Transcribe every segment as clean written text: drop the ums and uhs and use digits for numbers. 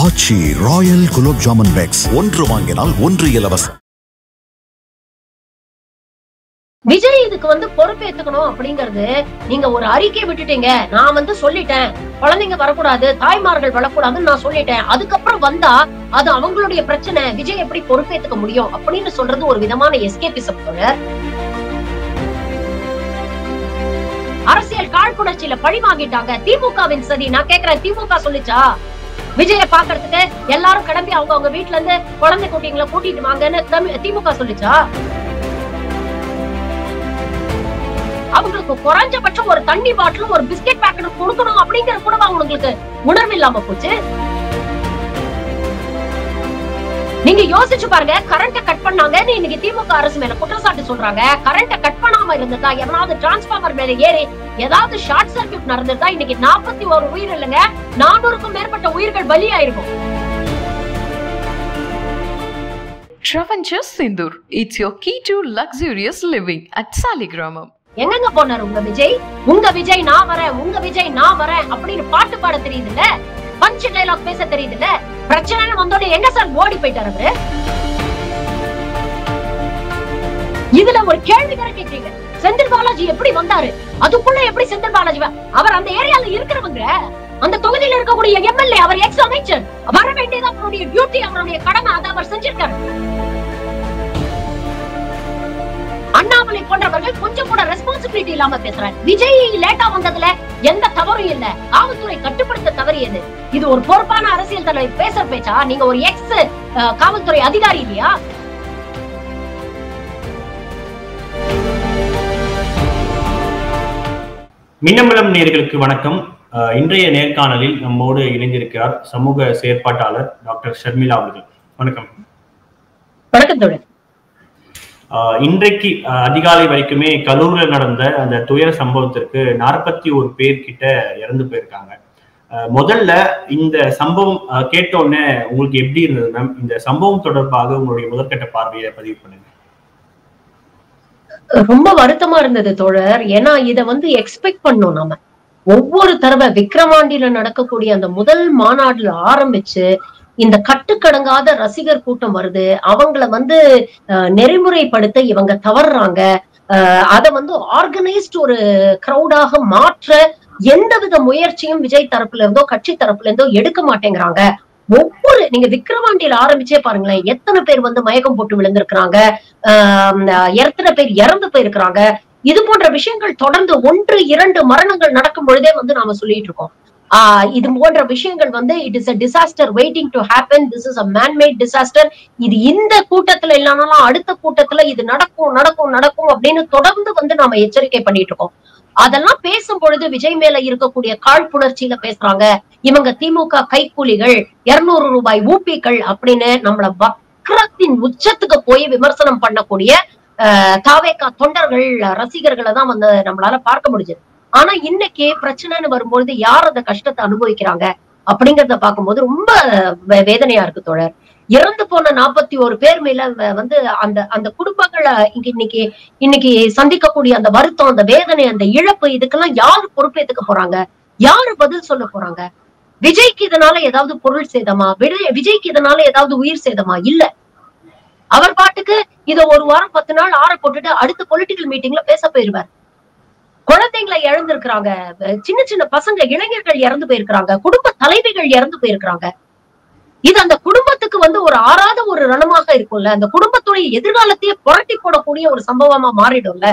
ஆச்சி Royal gulab jamun packs ஒன்று வாங்கினால் ஒன்று இலவசம். விஜய் இதுக்கு பொறுப்பேத்துக்கணும் அப்படிங்கறது நீங்க ஒரு அறிக்கை விட்டுட்டீங்க. நான் சொல்லிட்டேன், குழந்தைங்க வரக்கூடாது, தாய்மார்கள் வரக்கூடாதுன்னு நான் சொல்லிட்டேன். அதுக்கப்புறம் வந்தா அது அவங்களுடைய பிரச்சனை, விஜய் எப்படி பொறுப்பேத்துக்க முடியும் அப்படின்னு சொல்றது ஒரு விதமான எஸ்கேபிசம். அரசியல் காழ்ப்புணர்ச்சியில பழி வாங்கிட்டாங்க. திமுகவின் சதி. நான் கேக்குறேன், திமுக சொல்லிச்சா விஜய பாக்குறதுக்கு எல்லாரும் கிளம்பி அவங்க வீட்டுல இருந்து குழந்தை குட்டிங்களை கூட்டிட்டு வாங்கன்னு திமுக சொல்லிச்சா? அவங்களுக்கு குறைஞ்சபட்சம் ஒரு தண்ணி பாட்டிலும் ஒரு பிஸ்கெட் பேக்கெட் கொடுக்கணும் அப்படிங்கிற கூட அவங்களுக்கு உணர்வு இல்லாம போச்சு. நீங்க யோசிச்சு பாருங்க, கரண்ட கட் பண்ணாங்க, இன்னைக்கு திமுக அரசு மேல குற்றச்சாட்டு சொல்றாங்க. கரண்ட கட் பண்ணாம இருந்ததா, எவனாவது டிரான்ஸ்பார்மர் மேல ஏறி ஏதாவது ஷார்ட் சர்க்யூட் நடந்ததா இன்னைக்கு 41 உயிர் இல்லைங்க, 400க்கும் மேற்பட்ட உயிர்கள் பலியாயிருக்கும். Travancore Sindoor, it's your key to luxurious living at Saligramam. எங்க போனாரு உங்க விஜய்? உங்க விஜய் நான் வரேன், உங்க விஜய் நான் வரேன் அப்படின்னு பாட்டு பாட தெரியுது இல்ல, பஞ்ச் டைலாக் பேச தெரியுது இல்ல. பிரச்சனை வந்தோட எங்க சார் ஓடி போயிட்டாரு அவரு? இதுல ஒரு கேள்வி வேற கேக்குறீங்க, செந்தில் பாலாஜி எப்படி வந்தாரு? அதுக்குள்ள எப்படி செந்தில் பாலாஜி? அவர் அந்த ஏரியால இருக்கிறவங்க, அந்த தொகுதியில இருக்கக்கூடிய எம்எல்ஏ, அவர் எக்ஸ் அமைச்சர், வர வேண்டியது அவருடைய டியூட்டி, அவருடைய கடமை, அதை அவர் செஞ்சிருக்காரு. அண்ணாமலை போன்றவர்கள் கொஞ்சம் கூட ரெஸ்பான்சிபிலிட்டி இல்லாம பேசுறாங்க. விஜய் லேட்டா வந்ததுல எந்த தவறும் இல்ல, காவல்துறை கட்டுப்படுத்த தவறியது. இது ஒரு பொறுப்பான அரசியல் தலைவர் பேசுற பேச்சா? நீங்க ஒரு எக்ஸ் காவல்துறை அதிகாரி இல்லையா? மின்னம்பலம் நேயர்களுக்கு வணக்கம். இன்றைய நேர்காணலில் நம்மோடு இணைந்திருக்கிறார் சமூக செயற்பாட்டாளர் டாக்டர் ஷர்மிளா அவர்கள். வணக்கம். வணக்கம் தோழர். இன்றைக்கு அதிகாலை வரைக்குமே கரூரில் நடந்த அந்த துயர சம்பவத்திற்கு 41 பேர் கிட்ட இறந்து போயிருக்காங்க. முதல்ல இந்த சம்பவம் கேட்டோன்னே உங்களுக்கு எப்படி இருந்தது மேம்? இந்த சம்பவம் தொடர்பாக உங்களுடைய முதற்கட்ட பார்வையை பதிவு பண்ணுங்க. ரொம்ப வருத்தமா இருந்தது தோழர். ஏன்னா இத எக்ஸ்பெக்ட் பண்ணோம். நாம ஒவ்வொரு தடவை விக்கிரவாண்டியில நடக்கக்கூடிய அந்த முதல் மாநாடுல ஆரம்பிச்சு இந்த கட்டுக்கடங்காத ரசிகர் கூட்டம் வருது, அவங்கள நெறிமுறைப்படுத்த இவங்க தவறுறாங்க. அத ஆர்கனைஸ்ட் ஒரு கிரௌடாக மாற்ற எந்தவித முயற்சியும் விஜய் தரப்புல இருந்தோ கட்சி தரப்புல இருந்தோ எடுக்க மாட்டேங்கிறாங்க. நீங்க விக்கிரவாண்டியில ஆரம்பிச்சே பாருங்களேன், எத்தனை பேர் மயக்கம் போட்டு விழுந்திருக்கிறாங்க, எத்தனை பேர் இறந்து போயிருக்கிறாங்க. இது போன்ற விஷயங்கள் தொடர்ந்து 1-2 மரணங்கள் நடக்கும் பொழுதே நாம சொல்லிட்டு இருக்கோம். இது போன்ற விஷயங்கள் it is a disaster waiting to happen. This is a man-made disaster. இது இந்த கூட்டத்துல இல்லைனாலும் அடுத்த கூட்டத்துல இது நடக்கும் நடக்கும் நடக்கும் அப்படின்னு தொடர்ந்து நாம எச்சரிக்கை பண்ணிட்டு இருக்கோம். அதெல்லாம் பேசும் பொழுது விஜய் மேல இருக்கக்கூடிய காழ்ப்புணர்ச்சியில பேசுறாங்க. இவங்க திமுக கைக்கூலிகள், 200 ரூபாய் ஊப்பிகள் அப்படின்னு நம்மள வக்ரத்தின் உச்சத்துக்கு போய் விமர்சனம் பண்ணக்கூடிய தாவேகா தொண்டர்கள், ரசிகர்களை தான் நம்மளால பார்க்க முடிஞ்சது. ஆனா இன்னைக்கு பிரச்சனைன்னு வரும்பொழுது யார் அந்த கஷ்டத்தை அனுபவிக்கிறாங்க அப்படிங்கறத பார்க்கும்போது ரொம்ப வேதனையா இருக்கு தோழர். இறந்து போன 41 பேர் மேல அந்த அந்த குடும்பங்களை இன்னைக்கு சந்திக்கக்கூடிய அந்த வருத்தம், அந்த வேதனை, அந்த இழப்பு, இதுக்கெல்லாம் யாரு பொறுப்பேத்துக்க போறாங்க? யாரு பதில் சொல்ல போறாங்க? விஜய்க்கு இதனால ஏதாவது பொருள் சேதமா? விஜய்க்கு இதனால ஏதாவது உயிர் சேதமா? இல்ல. அவர் பாட்டுக்கு இத ஒரு வாரம் 10 நாள் ஆற போட்டுட்டு அடுத்த பொலிட்டிக்கல் மீட்டிங்ல பேச போயிருவார். குழந்தைங்களை இழந்திருக்கிறாங்க, சின்ன சின்ன பசங்க, இளைஞர்கள் இறந்து போயிருக்கிறாங்க, குடும்ப தலைவிகள் இறந்து போயிருக்கிறாங்க. இது அந்த குடும்பத்துக்கு ஒரு ஆறாத ஒரு ரணமாக இருக்கும்ல, அந்த குடும்பத்துடைய எதிர்காலத்தையே புரட்டி போடக்கூடிய ஒரு சம்பவமா மாறிடும்ல.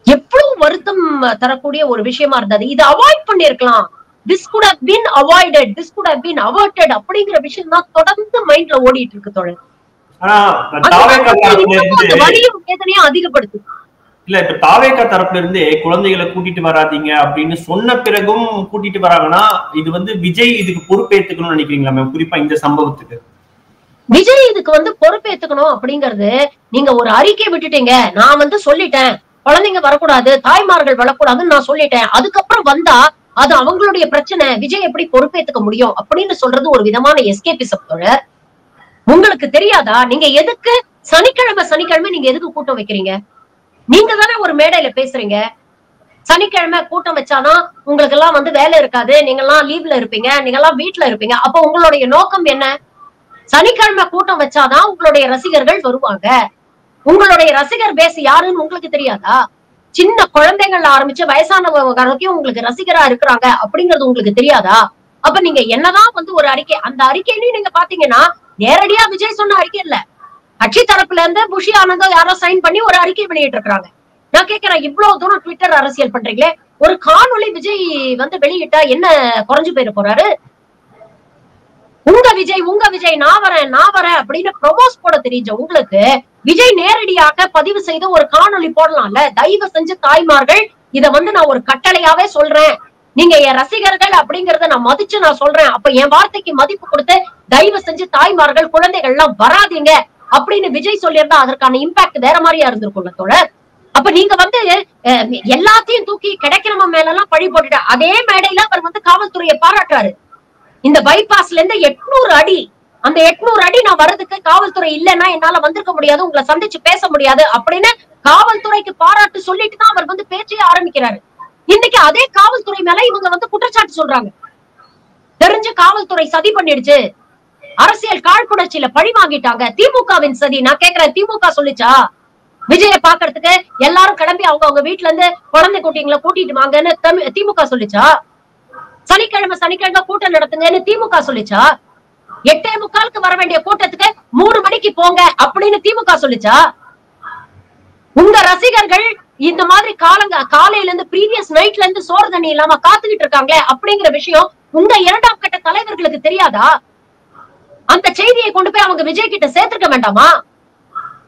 எவ்வளவு வருத்தம் தரக்கூடிய ஒரு விஷயமா இருந்தது. இதை அவாய்ட் பண்ணிருக்கலாம். this could have been avoided, this could have been averted அப்படிங்கிற விஷயம் தான் தொடர்ந்து மைண்ட்ல ஓடிட்டு இருக்கு தோழர். வலியும் வேதனையும் அதிகப்படுத்து. இல்ல, இப்ப தாவேகா தரப்புல இருந்து குழந்தைகளை கூட்டிட்டு வராதீங்க அப்படின்னு சொன்ன பிறகும் கூட்டிட்டு வராங்கன்னா இது விஜய் இதுக்கு பொறுப்பேற்றுக்கணும்னு நினைக்கிறீங்களா மேம்? குறிப்பா இந்த சம்பவத்துக்கு விஜய் இதுக்கு பொறுப்பேற்றுக்கணும் அப்படிங்கறது நீங்க ஒரு அறிக்கை விட்டுட்டீங்க. நான் சொல்லிட்டேன், குழந்தைங்க வரக்கூடாது, தாய்மார்கள் வரக்கூடாதுன்னு நான் சொல்லிட்டேன். அதுக்கப்புறம் வந்தா அது அவங்களுடைய பிரச்சனை, விஜய் எப்படி பொறுப்பேற்றுக்க முடியும் அப்படின்னு சொல்றது ஒரு விதமான எஸ்கேபிசம் தோழர். உங்களுக்கு தெரியாதா? நீங்க எதுக்கு சனிக்கிழமை நீங்க எதுக்கு கூட்டம் வைக்கிறீங்க? நீங்க தானே ஒரு மேடையில பேசுறீங்க. சனிக்கிழமை கூட்டம் வச்சாதான் உங்களுக்கு எல்லாம் வந்து வேலை இருக்காது, நீங்க எல்லாம் லீவ்ல இருப்பீங்க, நீங்க எல்லாம் வீட்டுல இருப்பீங்க. அப்ப உங்களுடைய நோக்கம் என்ன? சனிக்கிழமை கூட்டம் வச்சாதான் உங்களுடைய ரசிகர்கள் வருவாங்க. உங்களுடைய ரசிகர் பேஸ் யாருன்னு உங்களுக்கு தெரியாதா? சின்ன குழந்தைகள்ல ஆரம்பிச்சு வயசானவங்க வரைக்கும் உங்களுக்கு ரசிகரா இருக்கிறாங்க அப்படிங்கிறது உங்களுக்கு தெரியாதா? அப்ப நீங்க என்னதான் வந்து ஒரு அறிக்கை, அந்த அறிக்கையிலையும் நீங்க பாத்தீங்கன்னா நேரடியா விஜய் சொன்ன அறிக்கை இல்ல, கட்சி தரப்புல இருந்து புஷி ஆனந்தோ யாரோ சைன் பண்ணி ஒரு அறிக்கை வெளியிட்டு இருக்காங்க. நான் கேட்கிறேன், இவ்வளவு தூரம் ட்விட்டர் அரசியல் பண்றீங்களே, ஒரு காணொளி விஜய் வந்து வெளியிட்டா என்ன குறைஞ்சு போயிட போறாரு? உங்க விஜய் நான் வரேன் அப்படின்னு ப்ரொமோஸ் போட தெரிஞ்ச உங்களுக்கு விஜய் நேரடியாக பதிவு செய்து ஒரு காணொளி போடலாம்ல. தயவு செஞ்சு தாய்மார்கள், இத வந்து நான் ஒரு கட்டளையாவே சொல்றேன், நீங்க என் ரசிகர்கள் அப்படிங்கறத நான் மதிச்சு நான் சொல்றேன். அப்ப என் வார்த்தைக்கு மதிப்பு கொடுத்து தயவு செஞ்சு தாய்மார்கள் குழந்தைகள் எல்லாம் வராதீங்க அப்படின்னு விஜய் சொல்லியிருந்தா அதற்கான இம்பாக்ட் வேற மாதிரியா இருந்திருக்கும்ல தோழர். அப்ப நீங்க வந்து எல்லாத்தையும் தூக்கி கிடைக்கிறவங்க மேல எல்லாம் பழி போட்டுட்டு அதே மேடையில அவர் வந்து காவல்துறையை பாராட்டுறாரு. இந்த பைபாஸ்ல இருந்து 800 அடி, அந்த 800 அடி நான் வர்றதுக்கு காவல்துறை இல்லைன்னா என்னால வந்திருக்க முடியாது, உங்களை சந்திச்சு பேச முடியாது அப்படின்னு காவல்துறைக்கு பாராட்டு சொல்லிட்டு தான் அவர் வந்து பேச்சையே ஆரம்பிக்கிறாரு. இன்னைக்கு அதே காவல்துறை மேல இவங்க வந்து குற்றச்சாட்டு சொல்றாங்க. தெரிஞ்சு காவல்துறை சதி பண்ணிடுச்சு, அரசியல் காழ்ப்புணர்ச்சியில பழி வாங்கிட்டாங்க, திமுகவின் சதி. நான் கேக்குறேன், திமுக சொல்லிச்சா விஜய பாக்குறதுக்கு எல்லாரும் கிளம்பி அவங்க வீட்டுல இருந்து குழந்தை குட்டிங்களை கூட்டிட்டு வாங்கன்னு திமுக சொல்லிச்சா? சனிக்கிழமை கூட்டம் நடத்துங்கன்னு திமுக சொல்லிச்சா? 8:45 வர வேண்டிய கூட்டத்துக்கு 3 மணிக்கு போங்க அப்படின்னு திமுக சொல்லிச்சா? உங்க ரசிகர்கள் இந்த மாதிரி காலையில இருந்து ப்ரீவியஸ் நைட்ல இருந்து சோறு தண்ணி இல்லாம காத்துக்கிட்டு இருக்காங்களே அப்படிங்கிற விஷயம் உங்க 2ஆம் கட்ட தலைவர்களுக்கு தெரியாதா? அந்த செய்தியை கொண்டு போய் அவங்க விஜய் கிட்ட சேர்த்திருக்க வேண்டாமா?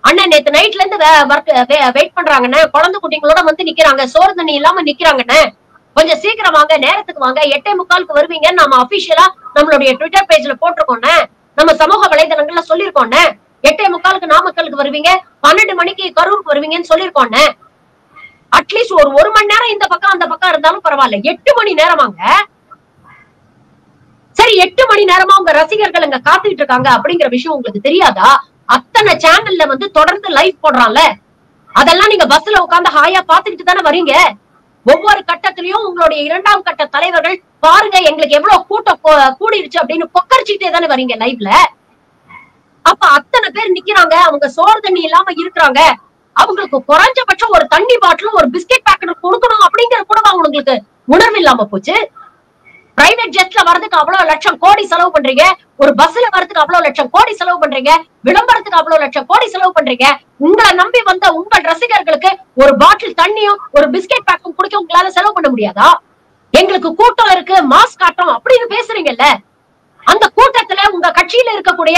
அண்ணன் நேத்து நைட்ல இருந்து வெயிட் பண்றாங்கன்னு, குழந்தை குட்டிங்களோட வந்து நிக்கிறாங்க, சோறு தண்ணி இல்லாம நிக்கிறாங்கன்னு, கொஞ்சம் சீக்கிரம் வாங்க, நேரத்துக்கு வாங்க, 8:45 வருவீங்கன்னு நாம அபிஷியலா நம்மளுடைய ட்விட்டர் பேஜ்ல போட்டிருக்கோன்னு, நம்ம சமூக வலைதளங்கள்ல சொல்லிருக்கோன்னு. 8:45 நாமக்கலுக்கு வருவீங்க, 12 மணிக்கு கரூருக்கு வருவீங்கன்னு சொல்லிருக்கோன்னு. அட்லீஸ்ட் ஒரு 1 மணி நேரம் இந்த பக்கம் அந்த பக்கம் இருந்தாலும் பரவாயில்ல, 8 மணி நேரமாங்க. சரி, 8 மணி நேரமா உங்க ரசிகர்கள் அங்க காத்துக்கிட்டு இருக்காங்க அப்படிங்கிற விஷயம் உங்களுக்கு தெரியாதா? அத்தனை சேனல்ல வந்து தொடர்ந்து லைவ் போடுறான்ல, அதெல்லாம் நீங்க பஸ்ல உட்கார்ந்து ஹாயா பாத்துக்கிட்டு தானே வரீங்க. ஒவ்வொரு கட்டத்திலயும் உங்களுடைய 2ஆம் கட்ட தலைவர்கள் பாருங்க எங்களுக்கு எவ்வளவு கூட்டம் கூடிருச்சு அப்படின்னு கொக்கரிச்சுட்டே தானே வரீங்க லைவ்ல. அப்ப அத்தனை பேர் நிக்கிறாங்க, அவங்க சோறு தண்ணி இல்லாம இருக்கிறாங்க, அவங்களுக்கு குறைஞ்சபட்சம் ஒரு தண்ணி பாட்டிலும் ஒரு பிஸ்கெட் பேக்கெட் கொடுக்கணும் அப்படிங்கிற கூட அவங்களுக்கு உணர்வு இல்லாம போச்சு. பிரைவேட் ஜெட்ல வரதுக்கு அவ்வளவு லட்சம் கோடி செலவு பண்றீங்க, ஒரு பஸ்ல வரதுக்கு அவ்வளவு லட்சம் கோடி செலவு பண்றீங்க, விளம்பரத்துக்கு அவ்வளவு லட்சம் கோடி செலவு பண்றீங்க. உங்களை நம்பி வந்த உங்கள் ரசிகர்களுக்கு ஒரு பாட்டில் தண்ணியும் ஒரு பிஸ்கெட் பேக்கும் குடிக்க உங்களால செலவு பண்ண முடியாதா? எங்களுக்கு கூட்டம் இருக்கு, மாஸ் காட்டும் அப்படின்னு பேசுறீங்கல்ல, அந்த கூட்டத்துல உங்க கட்சியில இருக்கக்கூடிய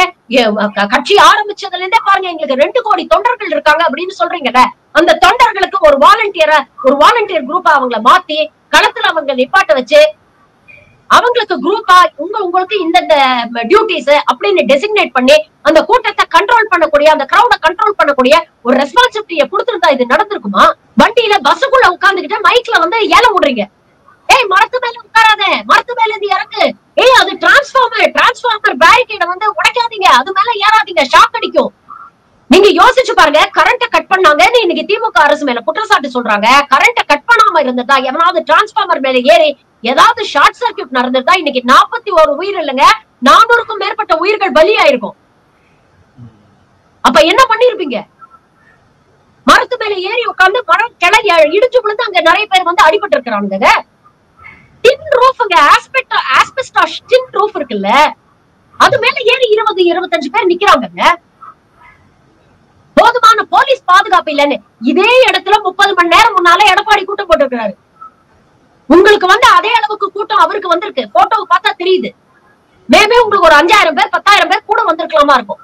கட்சி ஆரம்பிச்சதுல இருந்தே பாருங்க எங்களுக்கு 2 கோடி தொண்டர்கள் இருக்காங்க அப்படின்னு சொல்றீங்கல்ல, அந்த தொண்டர்களுக்கு ஒரு வாலண்டியர் குரூப்பா அவங்கள மாத்தி களத்துல அவங்க நிப்பாட்ட வச்சு அவங்களுக்கு குரூப்பா உங்களுக்கு இந்த டியூட்டிஸ் அப்படின்னு டெசிக்னேட் பண்ணி அந்த கூட்டத்தை கண்ட்ரோல் பண்ணக்கூடிய, அந்த கிரௌட கண்ட்ரோல் பண்ணக்கூடிய ஒரு ரெஸ்பான்சிபிலிட்டியை கொடுத்திருந்தா இது நடந்திருக்குமா? வண்டியில பஸ்ஸுக்குள்ள உட்கார்ந்துகிட்டு மைக்ல வந்து ஏலம் விடுறீங்க, ஏய் மரத்து மேல உட்காராத, மரத்து மேல இருந்து இறங்கு, ஏய் அது டிரான்ஸ்பார்மர் பேரிகேட வந்து உடைக்காதீங்க, அது மேல ஏறாதீங்க, ஷாக் அடிக்கும். நீங்க யோசிச்சு பாருங்க, கரண்ட கட் பண்ணாங்கன்னு இன்னைக்கு திமுக அரசு மேல குற்றச்சாட்டு சொல்றாங்க. கரண்ட கட் பண்ணாம இருந்ததா, எவனாவது டிரான்ஸ்பார்மர் மேல ஏறி ஏதாவது ஷார்ட் சர்க்கியூட் நடந்ததா இன்னைக்கு 41 உயிர் இல்லைங்க, 400க்கும் மேற்பட்ட உயிர்கள் பலியாயிருக்கும். அப்ப என்ன பண்ணிருப்பீங்க? மரத்து மேல ஏறி உட்கார்ந்து மரம் கிளை இடிச்சு விழுந்து அங்க நிறைய பேர் வந்து அடிபட்டு இருக்கிறாங்க. டின் ரூஃப்ங்க, ஆஸ்பெஸ்டாஸ் டின் ரூஃப் இருக்குல்ல, அது மேல ஏறி 20-25 பேர் நிக்கிறாங்க. போதுமான போலீஸ் பாதுகாப்பு இல்லன்னு இதே இடத்துல 30 மணி நேரம் முன்னால எடப்பாடி கூட்டம் போட்டிருக்கிறாரு. உங்களுக்கு வந்து அதே அளவுக்கு கூட்டம் அவருக்கு வந்திருக்கு, போட்டோவை பார்த்தா தெரியுது. மேபி உங்களுக்கு ஒரு 5000 பேர் 10,000 பேர் கூட வந்திருக்கலாமா இருக்கும்.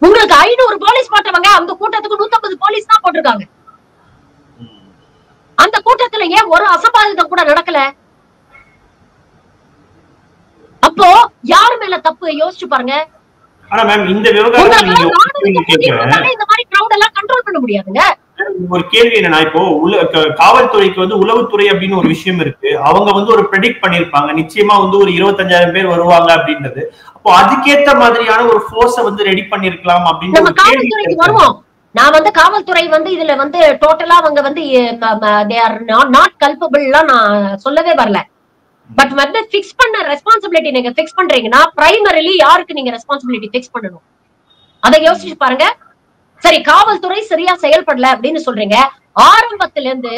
உங்களுக்கு 500 போலீஸ் போட்டவங்க, அந்த கூட்டத்துக்கு 150 போலீஸ் தான் போட்டிருக்காங்க. அந்த கூட்டத்துல ஏன் ஒரு அசம்பாவிதம் கூட நடக்கல? அப்போ யாரு மேல தப்பு யோசிச்சு பாருங்க. ஆனா மேம் இந்த விவகாரம் இந்த மாதிரி கிரவுட் எல்லாம் கண்ட்ரோல் பண்ண முடியாதுங்க. ஒரு கேள்வி என்னன்னா, இப்போ காவல்துறைக்கு வந்து உளவுத்துறை அப்படின்னு ஒரு விஷயம் இருக்கு, அவங்க வந்து ஒரு ப்ரெடிக்ட் பண்ணிருப்பாங்க நிச்சயமா வந்து ஒரு 25,000 பேர் வருவாங்க அப்படின்றது. அப்போ அதுக்கேத்த மாதிரியான ஒரு ஃபோர்ஸை வந்து ரெடி பண்ணிருக்கலாம் அப்படின்னு காவல்துறைக்கு வருவோம். நான் வந்து காவல்துறை வந்து இதுல வந்து டோட்டலா அவங்க வந்து they are not culpable நான் சொல்லவே வரல. பட் வந்து பிக்ஸ் பண்ண ரெஸ்பான்சிபிலிட்டி நீங்க பிக்ஸ் பண்றீங்கன்னா பிரைமரிலி யாருக்கு நீங்க ரெஸ்பான்சிபிலிட்டி பிக்ஸ் பண்ணணும் அதை யோசிச்சு பாருங்க. சரி, காவல்துறை சரியா செயல்படல அப்படின்னு சொல்றீங்க. ஆரம்பத்துல இருந்து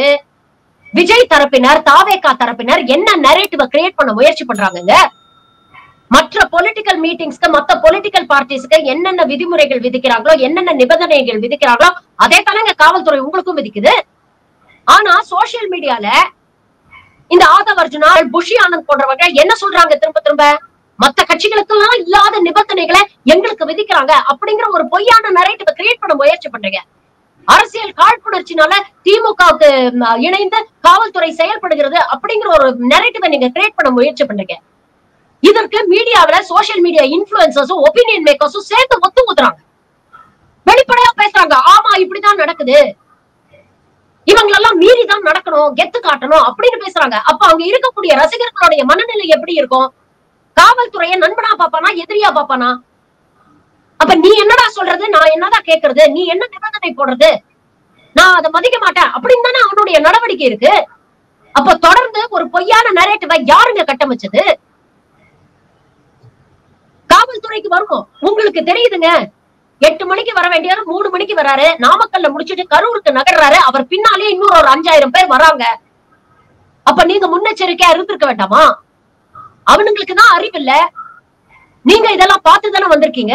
விஜய் தரப்பினர், தாவேகா தரப்பினர் என்ன நரேட்டிவ கிரியேட் பண்ண முயற்சி பண்றாங்க? மற்ற பொலிட்டிக்கல் மீட்டிங்ஸ்க்கு, மற்ற பொலிட்டிக்கல் பார்ட்டிஸ்க்கு என்னென்ன விதிமுறைகள் விதிக்கிறாங்களோ, என்னென்ன நிபந்தனைகள் விதிக்கிறாங்களோ அதே தானங்க காவல்துறை உங்களுக்கும் விதிக்குது. ஆனா சோசியல் மீடியால இந்த ஆதவ் அர்ஜுனா, புஷி ஆனந்த் போன்றவங்க என்ன சொல்றாங்க? திரும்ப திரும்ப மத்த கட்சிகளுக்கு எல்லாம் இல்லாத நிபந்தனைகளை எங்களுக்கு விதிக்கிறாங்க அப்படிங்கிற ஒரு பொய்யான நரேட்டிவ கிரியேட் பண்ண முயற்சி பண்றீங்க. அரசியல் காழ்ப்புணர்ச்சினால திமுகவுக்கு இணைந்து காவல்துறை செயல்படுகிறது அப்படிங்கிற ஒரு நரேட்டிவ நீங்க கிரியேட் பண்ண முயற்சி பண்றீங்க. இதற்கு மீடியாவில சோசியல் மீடியா இன்ஃபுளுசர்ஸும் ஒப்பீனியன் மேக்கர்ஸும் சேர்த்து ஒத்து ஊத்துறாங்க, வெளிப்படையா பேசுறாங்க. ஆமா, இப்படிதான் நடக்குது, இவங்களெல்லாம் மீறிதான் நடக்கணும், கெத்து காட்டணும் அப்படின்னு பேசுறாங்க. அப்ப அங்க இருக்கக்கூடிய ரசிகர்களுடைய மனநிலை எப்படி இருக்கும்? காவல்துறையை நண்பனா பாப்பானா, எதிரியா பாப்பானா? அப்ப நீ என்னடா சொல்றது, நான் என்னதான் கேட்கறது, நீ என்ன நிபந்தனை போடுறது, நான் அதை மதிக்க மாட்டேன் அப்படின்னு தானே அவனுடைய நடவடிக்கை இருக்கு. அப்ப தொடர்ந்து ஒரு பொய்யான நரேட்டிவ யாருங்க கட்டமைச்சது? காவல்துறைக்கு வருவோம். உங்களுக்கு தெரியுதுங்க, 8 மணிக்கு வர வேண்டியவர் 3 மணிக்கு வராரு, நாமக்கல்ல முடிச்சுட்டு கரூருக்கு நகர்றாரு, அவர் பின்னாலே இன்னொரு ஒரு 5000 பேர் வராங்க. அப்ப நீங்க முன்னெச்சரிக்கையா இருந்திருக்க வேண்டாமா? அவனுங்களுக்கு தான் அறிவு இல்ல. நீங்க இதெல்லாம் பார்த்துதானே வந்திருக்கீங்க,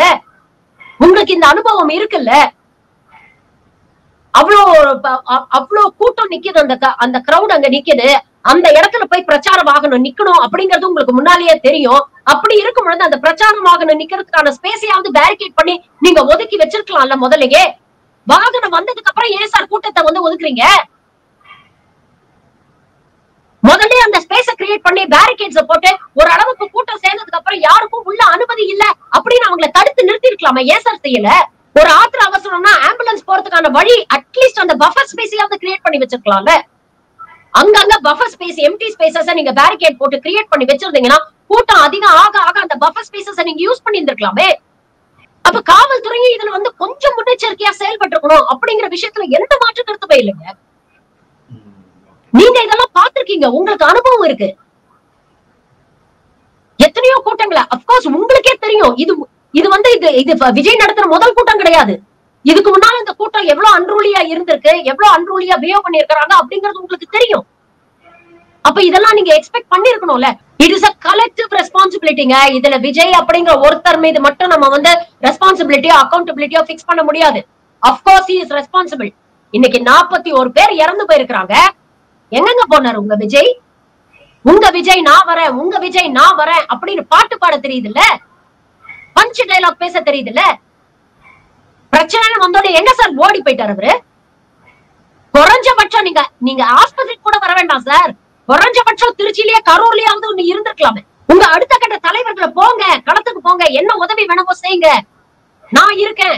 உங்களுக்கு இந்த அனுபவம் இருக்குல்ல. அவ்வளோ கூட்டம் நிக்குது, அந்த கிரௌட் அங்க நிக்குது. அந்த இடத்துல போய் பிரச்சார வாகனம் நிக்கணும் அப்படிங்கிறது உங்களுக்கு முன்னாலேயே தெரியும். அப்படி இருக்கும் பொழுது அந்த பிரச்சார வாகனம் நிக்கிறதுக்கான ஸ்பேஸையாவது பேரிகேட் பண்ணி நீங்க ஒதுக்கி வச்சிருக்கலாம்ல முதல்லயே. வாகனம் வந்ததுக்கு அப்புறம் ஏன் சார் கூட்டத்தை வந்து ஒதுக்குறீங்க? முதல்ல அந்த ஸ்பேஸ கிரியேட் பண்ணி பேரிகேட்ஸ போட்டு ஒரு அளவுக்கு கூட்டம் சேர்ந்ததுக்கு அப்புறம் யாருக்கும் உள்ள அனுமதி இல்ல அப்படின்னு அவங்களை தடுத்து நிறுத்தி இருக்கலாமா? ஏன் சார் செய்யல? ஒரு ஆத்திர அவசரம்னா ஆம்புலன்ஸ் போறதுக்கான வழி அட்லீஸ்ட் அந்த பஃபர் ஸ்பேஸையாவது கிரியேட் பண்ணி வச்சிருக்கலாம்ல. அங்கங்க பஃபர் ஸ்பேஸ், எம்டி ஸ்பேசஸ் நீங்க பேரிகேட் போட்டு கிரியேட் பண்ணி வச்சிருந்தீங்கன்னா கூட்டம் அதிகம் ஆக ஆக அந்த பஃபர் ஸ்பேசஸ் நீங்க யூஸ் பண்ணி இருந்திருக்கலாமே. அப்ப காவல்துறையும் இதுல வந்து கொஞ்சம் முன்னெச்சரிக்கையா செயல்பட்டு அப்படிங்கிற விஷயத்துல எந்த மாற்று கருத்துமே இல்லைங்க. நீங்க இதெல்லாம் பார்த்திருக்கீங்க, உங்களுக்கு அனுபவம் இருக்கு. எத்தனையோ கூட்டங்களை அப்கோர்ஸ் உங்களுக்கே தெரியும். இது வந்து இது விஜய் நடத்துற முதல் கூட்டம் கிடையாது. இதுக்கு முன்னால இந்த கூட்டம் எவ்வளவு அன்ரூலியா இருந்திருக்கு, எவ்வளவு அன்ரூலியா பிஹேவ் பண்ணிருக்காங்க அப்படிங்கிறது உங்களுக்கு தெரியும். அப்ப இதெல்லாம் நீங்க எக்ஸ்பெக்ட் பண்ணிருக்கணும்ல. இட் இஸ் a collective responsibilityங்க. இதுல விஜய் அப்படிங்கிற ஒருத்தர் மீது மட்டும் நம்ம வந்து ரெஸ்பான்சிபிலிட்டியோ அக்கௌண்டபிலிட்டியோ பிக்ஸ் பண்ண முடியாது. Of course he is responsible. இன்னைக்கு 41 பேர் இறந்து போயிருக்காங்க. எங்கங்க போனாரு உங்க விஜய்? உங்க விஜய் நான் வரேன், உங்க விஜய் நான் வரேன் அப்படின்னு பாட்டு பாட தெரியுது இல்ல, பஞ்ச் டைலாக் பேச தெரியுது இல்ல. பிரச்சனை வந்தோட எங்க சார் ஓடி போயிட்டாரு அவரு? குறைஞ்சபட்சம் நீங்க ஆஸ்பத்திரிக்கு கூட வர வேண்டாம் சார், குறைஞ்சபட்சம் திருச்சியிலேயே கரூர்லயாவது ஒண்ணு இருந்திருக்கலாமே. உங்க அடுத்த கட்ட தலைவர்களை போங்க, களத்துக்கு போங்க, என்ன உதவி வேணுமோ செய்யுங்க, நான் இருக்கேன்.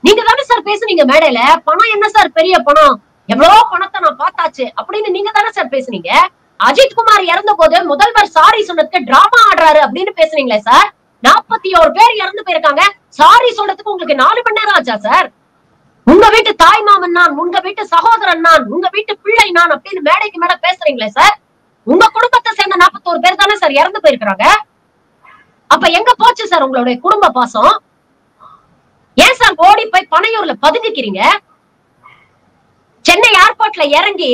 நீங்க தானே சார் பேசுனீங்க மேடையில. பணம் என்ன சார் பெரிய பணம், எவ்வளவு பணத்தை நான் பார்த்தாச்சு அப்படின்னு நீங்க தானே சார் பேசுனீங்க. அஜித் குமார் இறந்த போது முதல்வர் சாரி சொன்னதுக்கு டிராமா ஆடுறாரு அப்படின்னு பேசுறீங்களே சார். 41 பேர் இறந்து போயிருக்காங்க, சாரி சொல்றதுக்கு உங்களுக்கு 4 மணி நேரம் ஆச்சா சார்? உங்க வீட்டு தாய் மாமன் நான், உங்க வீட்டு சகோதரன் நான், உங்க வீட்டு பிள்ளை நான் அப்படின்னு மேடைக்கு மேல பேசுறீங்களே சார். உங்க குடும்பத்தை சேர்ந்த 41 பேர் தானே சார் இறந்து போயிருக்காங்க. அப்ப எங்க போச்சு சார் உங்களுடைய குடும்ப பாசம்? ஏன் சார் ஓடி போய் பனையூர்ல பதுங்கிக்கிறீங்க? சென்னை ஏர்போர்ட்ல இறங்கி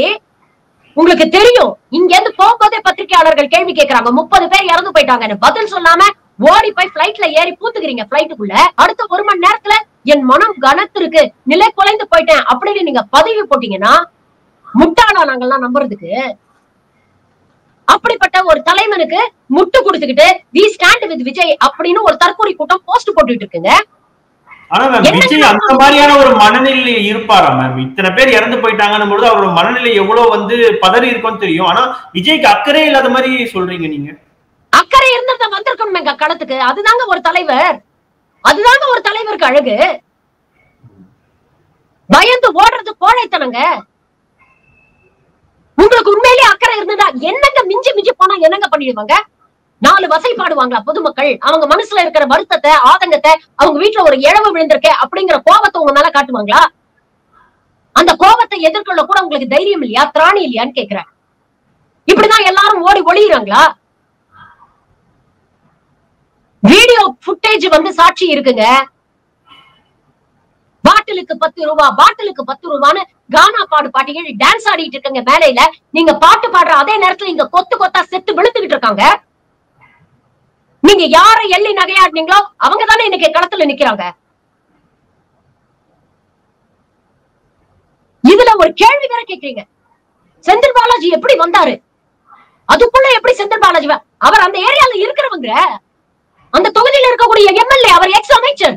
உங்களுக்கு தெரியும், இங்க இருந்து போகும்போதே பத்திரிகையாளர்கள் கேள்வி கேட்கறாங்க, 30 பேர் இறந்து போயிட்டாங்கன்னு. பதில் சொல்லாம ஓடி போய் பிளைட்ல ஏறி பூத்துக்கிறீங்க பிளைட்டுக்குள்ள. அடுத்த 1 மணி நேரத்துல என் மனம் கனத்திருக்கு, நிலை குலைந்து போயிட்டேன் அப்படின்னு நீங்க பதிவு போட்டீங்கன்னா முட்டாளா நாங்கெல்லாம் நம்புறதுக்கு? அப்படிப்பட்ட ஒரு தலைவனுக்கு முட்டு கொடுத்துக்கிட்டு வி ஸ்டாண்ட் வித் விஜய் அப்படின்னு ஒரு தற்கொலை கூட்டம் போஸ்ட் போட்டுட்டு இருக்குங்க. ஆனா மேம் விஜய் அந்த மாதிரியான ஒரு மனநிலை இருப்பாரா மேம்? இத்தனை பேர் இறந்து போயிட்டாங்கன்னு பொழுது அவரோட மனநிலை எவ்வளவு வந்து பதறி இருக்கும்னு தெரியும். ஆனா விஜய்க்கு அக்கறை இல்லாத மாதிரி சொல்றீங்க நீங்க. அக்கறை இருந்தத வந்திருக்கணும் எங்க களத்துக்கு. அதுதாங்க ஒரு தலைவர், அதுதாங்க ஒரு தலைவருக்கு அழகு. பயந்து ஓடுறது கோழைத்தனங்க. உங்களுக்கு உண்மையிலேயே அக்கறை இருந்ததா என்னங்க மிஞ்சி மிஞ்சி போனா என்னங்க பண்ணிடுவாங்க? 4 வசை பாடுவாங்களா பொதுமக்கள்? அவங்க மனசுல இருக்கிற வருத்தத்தை, ஆதங்கத்தை, அவங்க வீட்டுல ஒரு இழவு விழுந்திருக்க அப்படிங்கிற கோபத்தை உங்க மேல காட்டுவாங்களா? அந்த கோபத்தை எதிர்கொள்ள கூட உங்களுக்கு தைரியம் இல்லையா, திராணி இல்லையான்னு கேக்குறேன். இப்படிதான் எல்லாரும் ஓடி ஒளியுறாங்களா? வீடியோ புட்டேஜ் வந்து சாட்சி இருக்குங்க. பாட்டிலுக்கு 10 ரூபாய், பாட்டிலுக்கு 10 ரூபான்னு கானா பாட்டிகள் டான்ஸ் ஆடிட்டு இருக்காங்க மேலையில. நீங்க பாட்டு பாடுற அதே நேரத்துல இங்க கொத்து கொத்தா செத்து விழுத்துக்கிட்டு இருக்காங்க. நீங்க யாரை எள்ளி நகையாடுனீங்களோ அவங்க தானே இன்னைக்கு களத்துல நிக்கிறாங்க. இதுல ஒரு கேள்வி வேற கேக்குறீங்க, செந்தில் பாலாஜி எப்படி வந்தாரு? அதுக்குள்ள எப்படி செந்தில் பாலாஜி? அவர் அந்த ஏரியால இருக்கிறவங்க, அந்த தொகுதியில் இருக்கக்கூடிய எம்எல்ஏ, அவர் எக்ஸ் அமைச்சர்.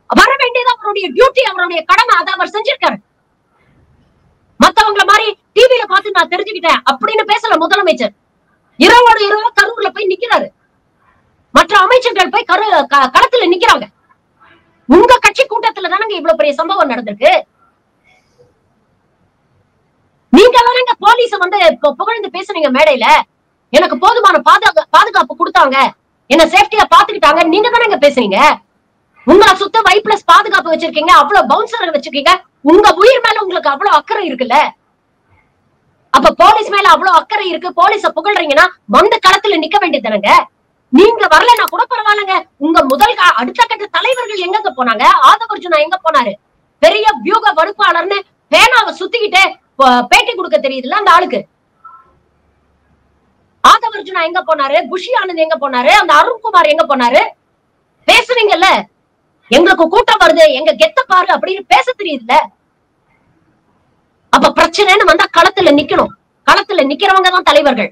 வர வேண்டியது அவருடைய டியூட்டி, அவருடைய கடமை, அதை அவர் செஞ்சிருக்காரு. மத்தவங்கள மாதிரி டிவியில பார்த்து நான் தெரிஞ்சுக்கிட்டேன் அப்படின்னு பேசல முதலமைச்சர். இரவோடு இரவு கரூர்ல போய் நிக்கிறாரு. மற்ற அமைச்சர்கள் போய் களத்துல நிக்கிறாங்க. உங்க கட்சி கூட்டத்துல தானங்க இவ்வளவு பெரிய சம்பவம் நடந்திருக்கு. நீங்க தானங்க போலீஸ வந்து புகழ்ந்து பேசுறீங்க மேடையில. எனக்கு போதுமான பாதுகாப்பு கொடுத்தாங்க, என்ன சேஃப்டியா பாத்துக்கிட்டாங்க, நீங்க தானங்க பேசுறீங்க. உங்களை சுத்த Y+ பாதுகாப்பு வச்சிருக்கீங்க, அவ்வளவு பவுன்சர் வச்சிருக்கீங்க. உங்க உயிர் மேல உங்களுக்கு அவ்வளவு அக்கறை இருக்குல்ல. அப்ப போலீஸ் மேல அவ்வளவு அக்கறை இருக்கு, போலீஸ புகழ்றீங்கன்னா வந்து களத்துல நிக்க வேண்டியதுதானங்க. நீங்க வரலன்னா கூட பரவாயில்லங்க. உங்க அடுத்த கட்ட தலைவர்கள் எங்க போனாங்க? ஆதவர்ஜுனா எங்க போனாரு? பெரிய வியூக வகுப்பாளர்னு பேனாவை சுத்திக்கிட்டே பேட்டி கொடுக்க தெரியுதுல்ல அந்த ஆளுக்கு. ஆதவர்ஜுனா எங்க போனாரு? புஷி ஆனந்த் எங்க போனாரு? அந்த அருண்குமார் எங்க போனாரு? பேசுறீங்கல்ல, எங்களுக்கு கூட்டம் வருது, எங்க கெத்த பாரு அப்படின்னு பேச தெரியுதுல்ல. அப்ப பிரச்சனைன்னு வந்தா களத்துல நிக்கணும். களத்துல நிக்கிறவங்க தான் தலைவர்கள்.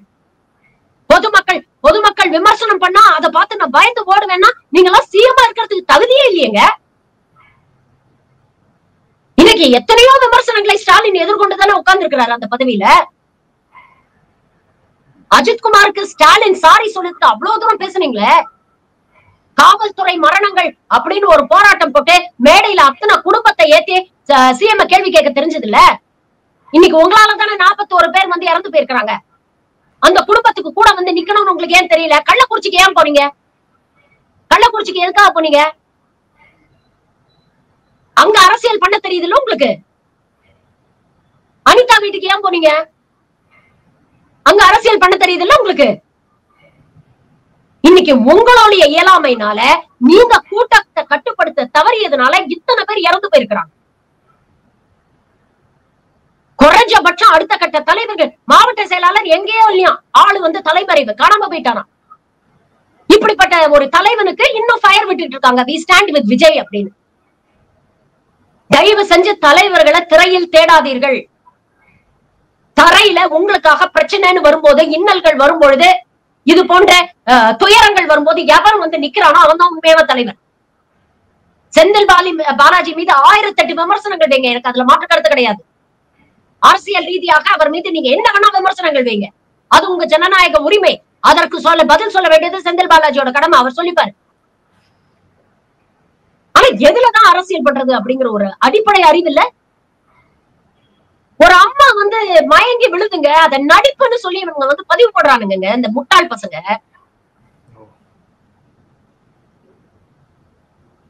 பொதுமக்கள் விமர்சனம் பண்ணா அதை பார்த்து நான் பயந்து ஓடுவேன்னா நீங்க எல்லாம் சிஎம்மா இருக்கிறதுக்கு தகுதியே இல்லையங்க. இன்னைக்கு எத்தனையோ விமர்சனங்களை ஸ்டாலின் எதிர்கொண்டுதானே உட்கார்ந்து இருக்கிறாரு அந்த பதவியில. அஜித்குமாருக்கு ஸ்டாலின் சாரி சொல்லிட்டு அவ்வளவு தூரம் பேசுனீங்களே. காவல்துறை மரணங்கள் அப்படின்னு ஒரு போராட்டம் போட்டு மேடையில அத்தனை குடும்பத்தை ஏத்தி சிஎம் கேள்வி கேட்க தெரிஞ்சது இல்ல. இன்னைக்கு உங்களால தானே 41 பேர் வந்து இறந்து போயிருக்காங்க. அந்த குடும்பத்துக்கு கூட வந்து நிக்கணும்னு உங்களுக்கு ஏன் தெரியல? கள்ளக்குறிச்சிக்கு ஏன் போனீங்க? கள்ளக்குறிச்சிக்கு எதுக்காக போனீங்க? அங்க அரசியல் பண்ண தெரியுதுல்ல உங்களுக்கு. அனிதா வீட்டுக்கு ஏன் போனீங்க? அங்க அரசியல் பண்ண தெரியுதுல்ல உங்களுக்கு. இன்னைக்கு உங்களுடைய இயலாமைனால, நீங்க கூட்டத்தை கட்டுப்படுத்த தவறியதுனால இத்தனை பேர் இறந்து போயிருக்கிறாங்க. குறைஞ்சபட்சம் அடுத்த கட்ட தலைவர்கள், மாவட்ட செயலாளர் எங்கேயோ இல்லையா, ஆளு வந்து தலைமறைவு, காணாம போயிட்டானா. இப்படிப்பட்ட ஒரு தலைவனுக்கு இன்னும் ஃபயர் விட்டுட்டு இருக்காங்க, வி ஸ்டாண்ட் வித் விஜய் அப்படின்னு. தயவு செஞ்சு தலைவர்களை திரையில் தேடாதீர்கள். தரையில உங்களுக்காக பிரச்சனைன்னு வரும்போது, இன்னல்கள் வரும்பொழுது, இது போன்ற துயரங்கள் வரும்போது எவரும் வந்து நிக்கிறானோ அவன் தான் உண்மையான தலைவர். செந்தில் பாலாஜி மீது 1008 விமர்சனங்கள் வைங்க, எனக்கு அதுல மாற்று கருத்து கிடையாது. அரசியல் ரீதியாக அவர் மீது நீங்க என்ன வேணா விமர்சனங்கள் வைங்க, அது உங்க ஜனநாயக உரிமை. அதற்கு பதில் சொல்ல வேண்டியது செந்தில் பாலாஜியோட கடமை, அவர் சொல்லிப்பாரு. ஆனா எதுலதான் அரசியல் பண்றது அப்படிங்கிற ஒரு அடிப்படை அறிவு இல்ல. ஒரு அம்மா வந்து மயங்கி விழுதுங்க, அத நடிப்புன்னு சொல்லி இவங்க வந்து பதிவு போடுறானுங்க இந்த முட்டாள் பசங்க.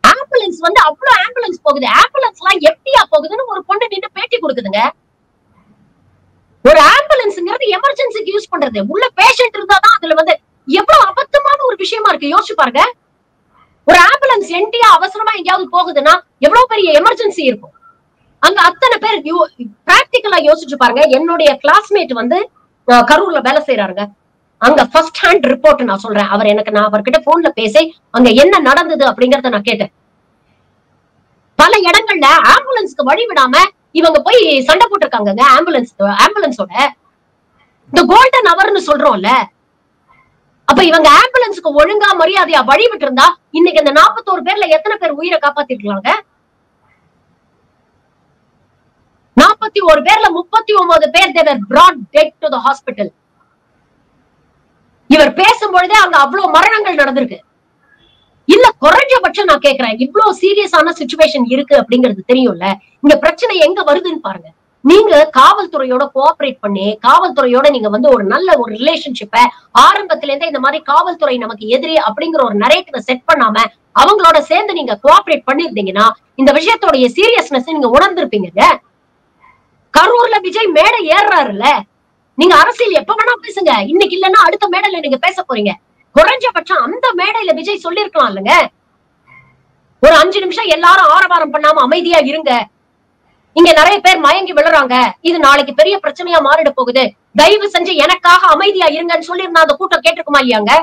ஆம்புலன்ஸ் வந்து அவ்வளவு ஆம்புலன்ஸ் போகுது, ஆம்புலன்ஸ் எல்லாம் எப்படியா போகுதுன்னு ஒரு பொண்ணு நின்று பேட்டி கொடுக்குதுங்க. ஒரு ஆம்புலன்ஸ்ங்கிறது எமர்ஜென்சிக்கு யூஸ் பண்றது, உள்ள பேஷண்ட் இருந்தாதான் அதுல வந்து எவ்வளவு அபத்தமான ஒரு விஷயமா இருக்கு. யோசிச்சு பாருங்க, ஒரு ஆம்புலன்ஸ் என்டியா அவசரமா எங்கேயாவது போகுதுன்னா எவ்வளவு பெரிய எமர்ஜென்சி இருக்கும். அங்க அத்தனை பேர் பிராக்டிகலா யோசிச்சு பாருங்க. என்னுடைய கிளாஸ்மேட் வந்து கரூர்ல வேலை செய்யறாருங்க. அங்க ஃபர்ஸ்ட் ஹேண்ட் ரிப்போர்ட் நான் சொல்றேன். நான் அவர்கிட்ட போன்ல பேசி அங்க என்ன நடந்தது அப்படிங்கறத நான் கேட்டேன். பல இடங்கள்ல ஆம்புலன்ஸ்க்கு வழி விடாம இவங்க போய் சண்டை போட்டிருக்காங்க. ஆம்புலன்ஸோட இந்த கோல்டன் அவர்னு சொல்றோம்ல, அப்ப இவங்க ஆம்புலன்ஸுக்கு ஒழுங்கா மரியாதையா வழி விட்டு இருந்தா இன்னைக்கு இந்த 41 பேர்ல எத்தனை பேர் உயிரை காப்பாத்திருக்கலாங்க? 41 பேர்ல 39 பேர் they were brought dead to the hospital. இவர் பேசும்பொழுதே அங்க அவ்வளவு மரணங்கள் நடந்திருக்கு. இல்ல குறைஞ்சபட்சம் நான் கேக்குறேன், இவ்வளவு சீரியஸான சிச்சுவேஷன் இருக்கு அப்படிங்கிறது தெரியும்ல. இங்க பிரச்சனை எங்க வருதுன்னு பாருங்க. நீங்க காவல்துறையோட கோஆபரேட் பண்ணி காவல்துறையோட நீங்க வந்து ஒரு நல்ல ஒரு ரிலேஷன்ஷிப்ப ஆரம்பத்துல இருந்தே இந்த மாதிரி காவல்துறை நமக்கு எதிரி அப்படிங்கிற ஒரு நரேட்டிவ செட் பண்ணாம அவங்களோட சேர்ந்து நீங்க கோஆபரேட் பண்ணிருந்தீங்கன்னா இந்த விஷயத்தோடைய சீரியஸ்னஸ் நீங்க உணர்ந்திருப்பீங்க. கரூர்ல விஜய் மேடை ஏறாருல்ல, நீங்க அரசியல் எப்ப வேணா பேசுங்க, இன்னைக்கு இல்லன்னா அடுத்த மேடையில நீங்க பேச போறீங்க. குறைஞ்சபட்சம் அந்த மேடையில விஜய் சொல்லிருக்கலாம் இல்லங்க, ஒரு 5 நிமிஷம் எல்லாரும் ஆரவாரம் பண்ணாம அமைதியா இருங்க, இங்க நிறைய பேர் மயங்கி விழுறாங்க, இது நாளைக்கு பெரிய பிரச்சனையா மாறிட போகுது, தயவு செஞ்சு எனக்காக அமைதியா இருங்கன்னு சொல்லிருந்தா அந்த கூட்டம் கேட்டிருக்குமா இல்லையாங்க?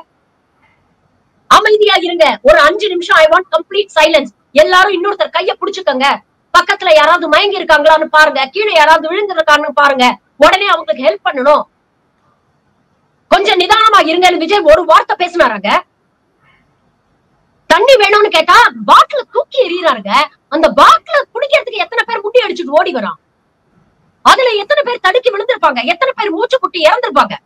அமைதியா இருங்க, ஒரு 5 நிமிஷம் ஐ வாண்ட் கம்ப்ளீட் சைலன்ஸ், எல்லாரும் இன்னொருத்தர் கைய புடிச்சுக்கங்க, பக்கத்துல யாராவது மயங்கி இருக்காங்களான்னு பாருங்க, கீழே யாராவது விழுந்திருக்காங்கன்னு பாருங்க, உடனே அவங்களுக்கு ஹெல்ப் பண்ணணும், கொஞ்சம் நிதானமா இருங்கன்னு விஜய் ஒரு வார்த்தை பேசினாராங்க. தண்ணி வேணும்னு கேட்டா பாட்டில தூக்கி எறியறாருங்க. அந்த பாட்டில குடிக்கிறதுக்கு எத்தனை பேர் முட்டி அடிச்சுட்டு ஓடி வரான், அதுல எத்தனை பேர் தடுக்கி விழுந்திருப்பாங்க, எத்தனை பேர் மூச்சு குட்டி இறந்திருப்பாங்க.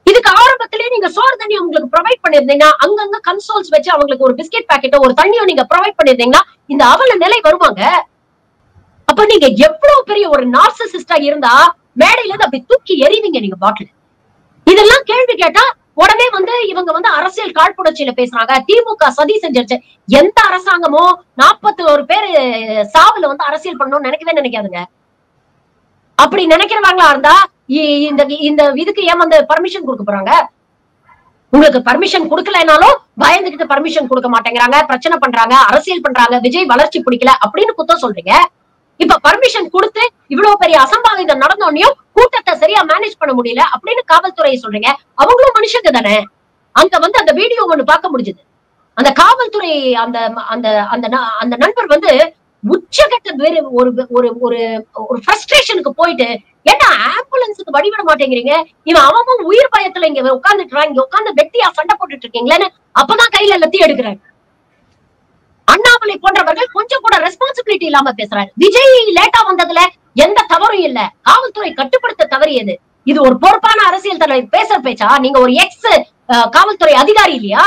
இதுக்கு ஆரம்பத்திலேயே நீங்க சோறு தண்ணி அவங்களுக்கு ப்ரொவைட் பண்ணிருந்தீங்கன்னா, அங்கங்க கன்சோல்ஸ் வச்சு அவங்களுக்கு ஒரு பிஸ்கெட் பாக்கெட்டோ ஒரு தண்ணியோ நீங்க ப்ரொவைட் பண்ணிருந்தீங்கன்னா இந்த அவல நிலை வருவாங்க. அப்ப நீங்க எவ்வளவு பெரிய ஒரு நார்சிசிஸ்டா இருந்தா மேடையில இருந்து அப்படி தூக்கி எறிவீங்க நீங்க பாட்டில்? இதெல்லாம் கேள்வி கேட்டா உடனே வந்து இவங்க வந்து அரசியல் காழ்ப்புணர்ச்சியில பேசுறாங்க, திமுக சதி செஞ்சிருச்சு. எந்த அரசாங்கமோ 41 பேரு சாவுல வந்து அரசியல் பண்ணணும்னு நினைக்கவே நினைக்காதுங்க. அப்படி நினைக்கிறவங்களா இருந்தா இந்த இதுக்கு ஏன் வந்து பர்மிஷன் கொடுக்க போறாங்க? உங்களுக்கு பர்மிஷன் கொடுக்கலனாலும் பயந்துகிட்டு பர்மிஷன் கொடுக்க மாட்டேங்கிறாங்க, பிரச்சனை பண்றாங்க, அரசியல் பண்றாங்க, விஜய் வளர்ச்சி பிடிக்கல அப்படின்னு குத்தம் சொல்றீங்க. இப்ப பர்மிஷன் கொடுத்து இவ்வளவு பெரிய அசம்பாவிதம் நடந்தோடனையும் கூட்டத்தை சரியா மேனேஜ் பண்ண முடியல அப்படின்னு காவல்துறையை சொல்றீங்க. அவங்களும் மனுஷங்க தானே. அங்க வந்து அந்த வீடியோ ஒண்ணு பார்க்க முடிஞ்சது. அந்த காவல்துறை அந்த அந்த அந்த நண்பர் வந்து உச்சகட்ட ஒரு ஒரு ஒரு ஒரு ஃப்ரஸ்ட்ரேஷனுக்கு போயிட்டு, ஏன்னா ஆம்புலன்ஸுக்கு வழிவிட மாட்டேங்கிறீங்க, இவன் அவன் உயிர் பயத்துல இங்க உட்காந்துட்டு இங்க உட்காந்து வெட்டியா சண்டை போட்டுட்டு இருக்கீங்களேன்னு அப்பதான் கையில லத்தி எடுக்கிறாங்க. அண்ணாமலை போன்றவர்கள் கொஞ்சம் கூட ரெஸ்பான்சிபிலிட்டி இல்லாம பேசுறாரு. விஜய் லேட்டா வந்ததுல எந்த தவறும் இல்ல, காவல்துறை கட்டுப்படுத்த தவறியது. இது ஒரு பொறுப்பான அரசியல் தலைவர் பேசுற பேச்சா? நீங்க ஒரு எக்ஸ் காவல்துறை அதிகாரி இல்லையா?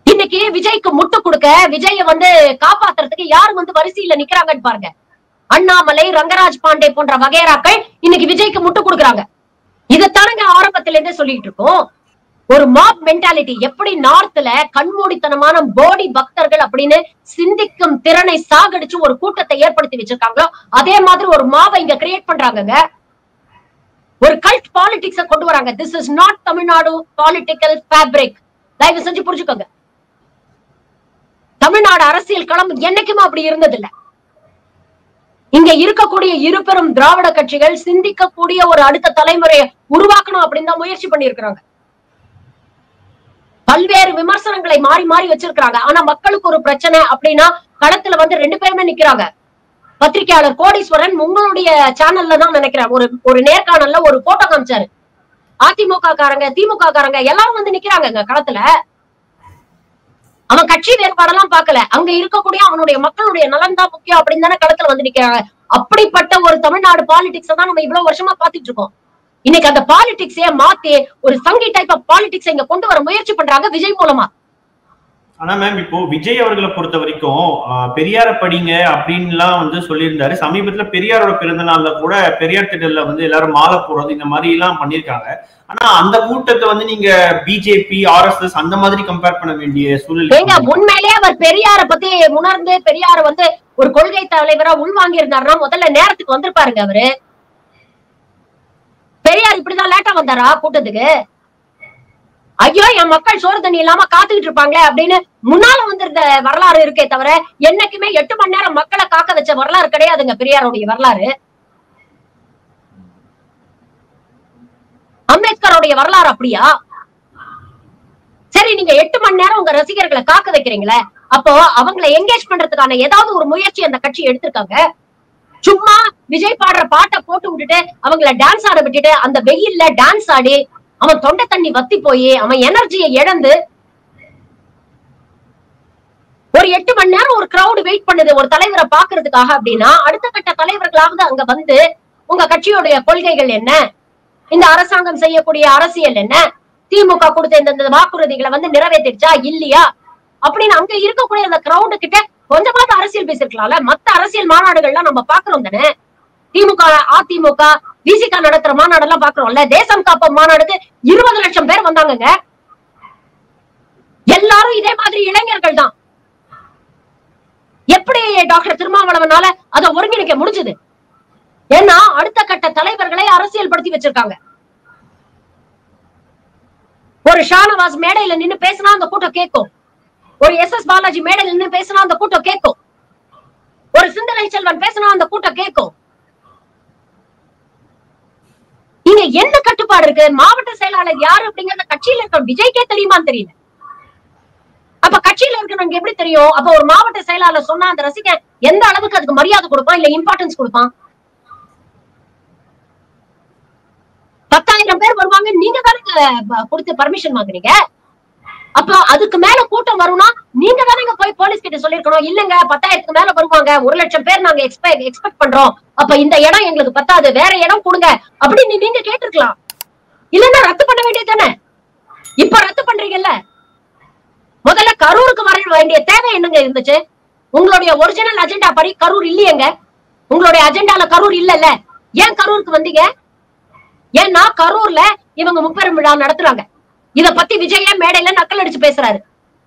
இன்னைக்கு விஜய்க்கு முட்டு கொடுக்க, விஜய வந்து காப்பாத்துறதுக்கு யாரு வந்து வரிசையில நிக்கிறாங்கன்னு பாருங்க. அண்ணாமலை, ரங்கராஜ் பாண்டே போன்ற வகைராக்கள் இன்னைக்கு விஜய்க்கு முட்டு கொடுக்குறாங்க. இதைத்தானுங்க ஆரம்பத்துல இருந்தே சொல்லிட்டு இருக்கோம். ஒரு மாப் மென்டாலிட்டி எப்படி நார்த்ல கண்மூடித்தனமான போடி பக்தர்கள் அப்படின்னு சிந்திக்கும் திறனை சாகடிச்சு ஒரு கூட்டத்தை ஏற்படுத்தி வச்சிருக்காங்களோ அதே மாதிரி ஒரு மாவை இங்க கிரியேட் பண்றாங்க. ஒரு கல்ட் பாலிடிக்ஸ கொண்டு வராங்க. This is not Tamil Nadu political fabric. தயவு செஞ்சு புரிஞ்சுக்கோங்க. தமிழ்நாடு அரசியல் களம் என்னைக்குமே அப்படி இருந்தது இல்ல. இங்க இருக்கக்கூடிய இரு பெரும் திராவிட கட்சிகள் சிந்திக்கக்கூடிய ஒரு அடுத்த தலைமுறையை உருவாக்கணும் அப்படின்னு தான் முயற்சி பண்ணிருக்கிறாங்க. பல்வேறு விமர்சனங்களை மாறி மாறி வச்சிருக்காங்க. ஆனா மக்களுக்கு ஒரு பிரச்சனை அப்படின்னா களத்துல வந்து 2 பேருமே நிக்கிறாங்க. பத்திரிகையாளர் கோடீஸ்வரன் உங்களுடைய சேனல்ல தான் நினைக்கிறேன் ஒரு நேர்காணல்ல ஒரு போட்டோ காமிச்சாரு. அதிமுக காரங்க, திமுக காரங்க எல்லாரும் வந்து நிக்கிறாங்க களத்துல. அவன் கட்சி வேறுபாடெல்லாம் பார்க்கல, அங்க இருக்கக்கூடிய அவனுடைய மக்களுடைய நலன் தான் முக்கியம் அப்படின்னு தானே களத்துல வந்து நிக்கிறாங்க. அப்படிப்பட்ட ஒரு தமிழ்நாடு பாலிடிக்ஸ் தான் நம்ம இவ்வளவு வருஷமா பாத்துட்டு இருக்கோம். இன்னைக்கு அந்த பாலிடிக்ஸே மாத்தி ஒரு சங்கி டைப் ஆஃப் பாலிடிக்ஸ் இங்க கொண்டு வர முயற்சி பண்றாங்க விஜய் மூலமா. ஆனா மேம், இப்போ விஜய் அவர்களை பொறுத்த வரைக்கும் பெரியார படிங்க அப்படின்லாம் வந்து சொல்லியிருந்தாரு. சமீபத்துல பெரியாரோட பிறந்த நாள்ல கூட பெரியார் திடல்ல வந்து எல்லாரும் மாலை போடுறது இந்த மாதிரி எல்லாம் பண்ணிருக்காங்க. ஆனா அந்த கூட்டத்தை வந்து நீங்க பிஜேபி, RSS அந்த மாதிரி கம்பேர் பண்ண வேண்டிய சூழ்நிலை. உண்மையிலேயே அவர் பெரியார பத்தி உணர்ந்து பெரியார வந்து ஒரு கொள்கை தலைவரா உள்வாங்கி இருந்தாருன்னா முதல்ல நேரத்துக்கு வந்திருப்பாருங்க அவரு. பெரியார் இப்படிதான் லேட்டா வந்தாரா கூட்டத்துக்கு? ஐயோ என் மக்கள் சோறு தண்ணி இல்லாம காத்துக்கிட்டு இருப்பாங்க அப்படின்னு முன்னால வந்திருந்த வரலாறு இருக்கே தவிர என்னைக்குமே 8 மணி நேரம் மக்களை காக்க வச்ச வரலாறு கிடையாதுங்க பெரியாருடைய வரலாறு. அம்பேத்கருடைய வரலாறு அப்படியா? சரி, நீங்க 8 மணி நேரம் உங்க ரசிகர்களை காக்க வைக்கிறீங்களே, அப்போ அவங்களை என்கேஜ் பண்றதுக்கான ஏதாவது ஒரு முயற்சி அந்த கட்சி எடுத்திருக்காங்க? சும்மா விஜய் பாடுற பாட்டை போட்டு விட்டுட்டு அவங்கள டான்ஸ் ஆட விட்டுட்டு அந்த வெயில்ல டான்ஸ் ஆடி அவன் தொண்டை தண்ணி வத்தி போய் அவன் எனர்ஜியை இழந்து ஒரு 8 மணி நேரம் ஒரு கிரௌடு வெயிட் பண்ணுது ஒரு தலைவரை பாக்குறதுக்காக அப்படின்னா அடுத்த கட்ட தலைவர்களாவது அங்க வந்து உங்க கட்சியோடைய கொள்கைகள் என்ன, இந்த அரசாங்கம் செய்யக்கூடிய அரசியல் என்ன, திமுக கொடுத்த இந்த வாக்குறுதிகளை வந்து நிறைவேற்றிடுச்சா இல்லையா அப்படின்னு அங்க இருக்கக்கூடிய அந்த கிரௌடு கிட்ட கொஞ்சமாவது அரசியல் பேசிருக்கலாம்ல. மத்த அரசியல் மாநாடுகள்லாம் நம்ம பாக்குறோம் தானே. திமுக அதிமுக விசிக நடத்துற மாநாடு எல்லாம் பாக்குறோம்ல, தேசம் காப்போம் மாநாடுக்கு 20 லட்சம் பேர் வந்தாங்க. எல்லாரும் இதே மாதிரி இளைஞர்கள் தான். எப்படி டாக்டர் திருமாவளவனால அதை ஒருங்கிணைக்க முடிஞ்சது? ஏன்னா அடுத்த கட்ட தலைவர்களை அரசியல் படுத்தி வச்சிருக்காங்க. ஒரு ஷானவாஸ் மேடையில நின்னு பேசினா அந்த கூட்டம் கேட்கும். ஒரு எஸ் பாலாஜி மேடையில நின்னு பேசினா அந்த கூட்டம் கேட்கும். ஒரு சிந்தனை செல்வன் பேசினா அந்த கூட்டம் கேட்கும். இங்க என்ன கட்டுப்பாடு இருக்கு? மாவட்ட செயலாளர் யாரு அப்படிங்கறத கட்சியில இருக்க விஜய்க்கே தெரியுமான்னு தெரியல. அப்ப கட்சியில இருக்கிறவங்க எப்படி தெரியும்? அப்ப ஒரு மாவட்ட செயலாளர் சொன்னா அந்த ரசிகன் எந்த அளவுக்கு அதுக்கு மரியாதை கொடுப்பான், இல்ல இம்பார்ட்டன்ஸ் கொடுப்பான்? 10,000 பேர் வருவாங்க, நீங்க தானே கொடுத்து பர்மிஷன் வாங்குறீங்க. அப்ப அதுக்கு மேல கூட்டம் வரும்னா நீங்க தானே போய் போலீஸ் கிட்ட சொல்லிருக்கணும், இல்லங்க 10,000க்கு மேல வருவாங்க, 1 லட்சம் பேர் நாங்க எக்ஸ்பெக்ட் பண்றோம், அப்ப இந்த இடம் எங்களுக்கு பத்தாது, வேற இடம் கொடுங்க அப்படின்னு நீங்க கேட்டிருக்கலாம். இல்லன்னா ரத்து பண்ண வேண்டியது தானே. இப்ப ரத்து பண்றீங்கல்ல. முதல்ல கரூருக்கு வர வேண்டிய தேவை என்னங்க இருந்துச்சு? உங்களுடைய ஒரிஜினல் அஜெண்டா படி கரூர் இல்லையங்க. உங்களுடைய அஜெண்டால கரூர் இல்லல்ல. ஏன் கரூருக்கு வந்தீங்க? ஏன்னா கரூர்ல இவங்க முப்பெரும் விழா நடத்துறாங்க. இத பத்தி விஜய மேடையில நக்கல் அடிச்சு பேசுறாரு.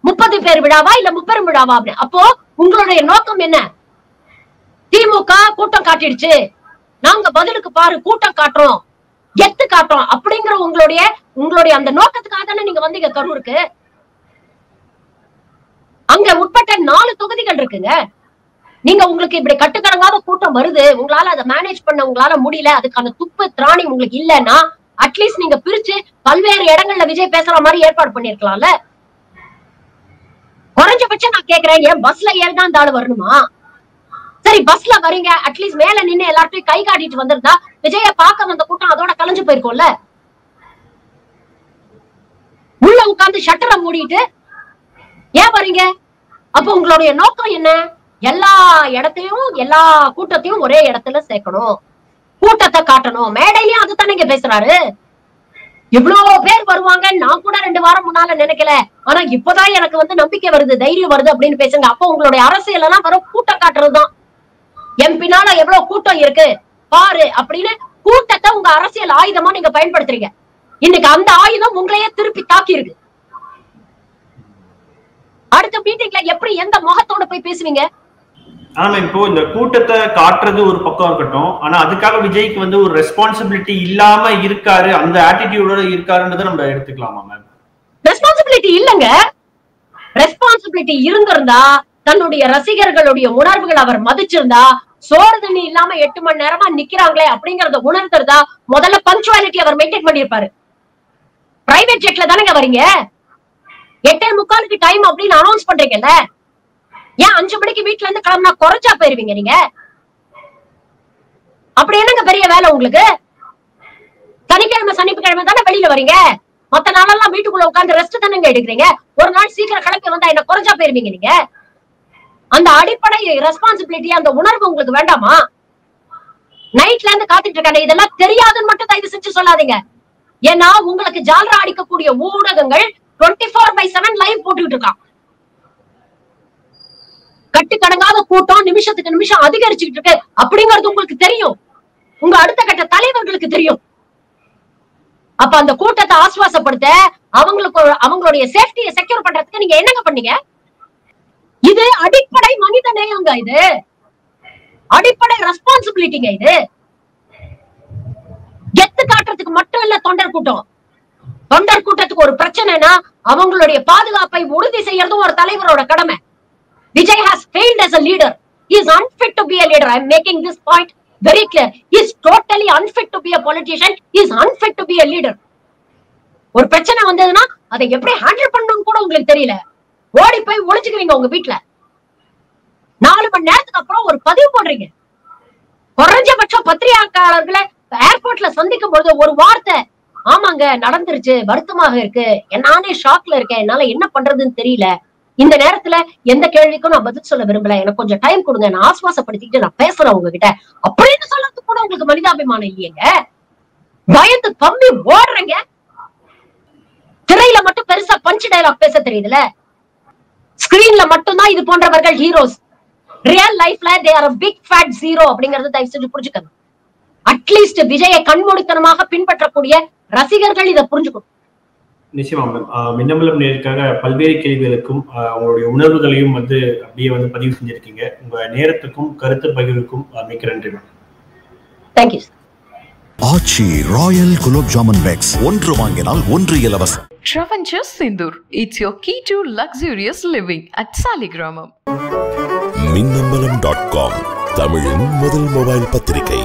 30 பேர் விழாவா இல்ல முப்பெரும் விழாவா அப்படின்னு. அப்போ உங்களுடைய நோக்கம் என்ன? திமுக கூட்டம் காட்டிடுச்சு, நாங்க பதிலுக்கு பாரு கூட்டம் காட்டுறோம், கெத்து காட்டுறோம் அப்படிங்கிற உங்களுடைய அந்த நோக்கத்துக்காக தானே நீங்க வந்தீங்க கரூருக்கு. அங்க உட்பட்ட 4 தொகுதிகள் இருக்குங்க. நீங்க உங்களுக்கு இப்படி கட்டுக்கடங்காத கூட்டம் வருது, உங்களால அதை மேனேஜ் பண்ண உங்களால முடியல, அதுக்கான துப்பு திராணி உங்களுக்கு இல்லன்னா அட்லீஸ்ட் நீங்க பிரிச்சு பல்வேறு இடங்கள்ல விஜய் பேசுற மாதிரி ஏற்பாடு பண்ணிருக்கலாம்ல. குறைஞ்சபட்சம் நான் கேக்குறேன், ஏன் பஸ்ல ஏறிதான் இந்த ஆளு வரணுமா? சரி பஸ்ல வரீங்க, அட்லீஸ்ட் மேல நின்னு எல்லாத்தையும் கை காட்டிட்டு வந்திருந்தா விஜய பார்க்க வந்த கூட்டம் அதோட கலைஞ்சு போயிருக்கும்ல. உள்ள உட்கார்ந்து ஷட்டரை மூடிட்டு ஏன் வரீங்க? அப்ப உங்களுடைய நோக்கம் என்ன? எல்லா இடத்தையும் எல்லா கூட்டத்தையும் ஒரே இடத்துல சேர்க்கணும், கூட்டத்தை காட்டணும். மேடையிலயும் அதுதானே இங்க பேசுறாரு. இவ்வளவு பேர் வருவாங்க, நான் கூட 2 வாரம் முன்னால நினைக்கல, ஆனா இப்பதான் எனக்கு நம்பிக்கை வருது, தைரியம் வருது அப்படின்னு பேசுங்க. அப்ப உங்களுடைய அரசியல் எல்லாம் வரும் கூட்டம் காட்டுறதுதான். என் பின்னால எவ்வளவு கூட்டம் இருக்கு பாரு அப்படின்னு கூட்டத்தை உங்க அரசியல் ஆயுதமா நீங்க பயன்படுத்துறீங்க. இன்னைக்கு அந்த ஆயுதம் உங்களையே திருப்பி தாக்கி இருக்கு. அடுத்த மீட்டிங்ல எப்படி எந்த முகத்தோட போய் பேசுவீங்க? ஆனா இப்போ இந்த கூட்டத்தை காட்டுறது ஒரு பக்கம் இருக்கட்டும், ஆனா அதுக்காக விஜய்க்கு ஒரு ரெஸ்பான்சிபிலிட்டி இல்லாம இருக்காரு, அந்த ஆட்டிடியூடோட இருக்காருன்றதை நம்ம எடுத்துக்கலாமா மேம்? ரெஸ்பான்சிபிலிட்டி இல்லங்க. ரெஸ்பான்சிபிலிட்டி இருந்திருந்தா, தன்னுடைய ரசிகர்களுடைய உணர்வுகள் அவர் மதிச்சிருந்தா, சோறு தண்ணி இல்லாம 8 மணி நேரமா நிக்கிறாங்களே அப்படிங்கறத உணர்ந்திருந்தா முதல்ல பங்க்சுவாலிட்டி அவர் மெயின்டைன் பண்ணிருப்பாரு. பிரைவேட் ஜெட்ல தானங்க வரீங்க, 8:45 டைம் அப்படின்னு அனௌன்ஸ் பண்றீங்கல்ல, ஏன் 5 மணிக்கு வீட்டுல இருந்து கிளம்பினா குறைச்சா போயிருவீங்க நீங்க? அப்படி என்னங்க பெரிய வேலை உங்களுக்கு? சனிக்கிழமை சனிக்கிழமை தானே வெளியில வரீங்க, மத்த நாளெல்லாம் வீட்டுக்குள்ள உட்கார்ந்து ரெஸ்ட் தானங்க எடுக்கிறீங்க. ஒரு நாள் சீக்கிரம் கிளம்பி வந்தா என்ன குறைச்சா போயிருவீங்க நீங்க? அந்த அடிப்படை ரெஸ்பான்சிபிலிட்டி, அந்த உணர்வு உங்களுக்கு வேண்டாமா? நைட்ல இருந்து காத்துட்டு இருக்காங்க, இதெல்லாம் தெரியாதுன்னு மட்டும் தயவு செஞ்சு சொல்லாதீங்க. ஏன்னா உங்களுக்கு ஜாலரா அடிக்கக்கூடிய ஊடகங்கள் 24/7 லைவ் போட்டுக்கிட்டு இருக்கான். கட்டுக்கடங்காத கூட்டம் நிமிஷத்துக்கு நிமிஷம் அதிகரிச்சுக்கிட்டு இருக்கு அப்படிங்கிறது உங்களுக்கு தெரியும், உங்க அடுத்த கட்ட தலைவர்களுக்கு தெரியும். அப்ப அந்த கூட்டத்தை ஆசுவாசப்படுத்த, அவங்களுடைய சேஃப்டியை செக்யூர் பண்றதுக்கு நீங்க என்னங்க பண்ணீங்க? இது அடிப்படை மனித நேயங்க, இது அடிப்படை ரெஸ்பான்சிபிலிட்டிங்க. இது கெத்து காட்டுறதுக்கு மட்டும் இல்ல தொண்டர் கூட்டம். தொண்டர் கூட்டத்துக்கு ஒரு பிரச்சனைனா அவங்களுடைய பாதுகாப்பை உறுதி செய்யறதும் ஒரு தலைவரோட கடமை. Vijay has failed as a leader. He is unfit to be a leader. I am making this point very clear. He is totally unfit to be a politician. He is unfit to be a leader. ஒரு பிரச்சனை வந்ததுன்னா அதை எப்படி handle பண்ணணும்னு கூட உங்களுக்கு தெரியல. ஓடி போய் ஒளிச்சுக்கிறீங்க உங்க வீட்டுல. 4 மணி நேரத்துக்கு அப்புறம் ஒரு பதிவு போடுறீங்க. குறைஞ்சபட்சம் பத்திரிகையாளர்களை ஏர்போர்ட்ல சந்திக்கும் பொழுது ஒரு வார்த்தை, ஆமாங்க நடந்துருச்சு, வருத்தமாக இருக்கு, நானே ஷாக்ல இருக்கேன், என்னால என்ன பண்றதுன்னு தெரியல, இந்த நேரத்துல எந்த கேள்விக்கும் நான் பதில் சொல்ல விரும்பல, எனக்கு கொஞ்சம் டைம் கொடுங்க, நான் ஆஸ்வாசப்படுத்திட்டு நான் பேசுறேன் உங்ககிட்ட அப்படின்னு சொல்றதுக்கு கூட உங்களுக்கு மனிதாபிமானம் இல்லையங்க. பயந்து பம்பி ஓடுறீங்க. திரையில மட்டும் பெருசா பஞ்ச் டயலாக் பேச தெரியுதுல, ஸ்கிரீன்ல மட்டும்தான் இது போன்றவர்கள் ஹீரோஸ். ரியல் லைஃப்ல they are a big fat zero அப்படிங்கறது தயவு செஞ்சு புரிஞ்சுக்கணும். அட்லீஸ்ட் விஜயை கண்மூடித்தனமாக பின்பற்றக்கூடிய ரசிகர்கள் இதை புரிஞ்சுக்கணும். நிச்சயமா மேம். மின்னம்பலம் நேருக்காக பல்வேறு கேள்விகளுக்கும் உங்களுடைய உணர்வுகளையும் அப்படியே பதிவு செஞ்சிருக்கீங்க. உங்க நேரத்துக்கும் கருத்து பகிர்வுக்கும் மிக்க நன்றி மேம். தேங்க்யூ. ஆச்சி ராயல் குலோப் ஜாமுன் பேக்ஸ், ஒன்று வாங்கினால் ஒன்று இலவசம். Travancore Sindoor, it's your key to luxurious living at Saligramam. மின்னம்பலம்.com, தமிழின் முதல் மொபைல் பத்திரிகை.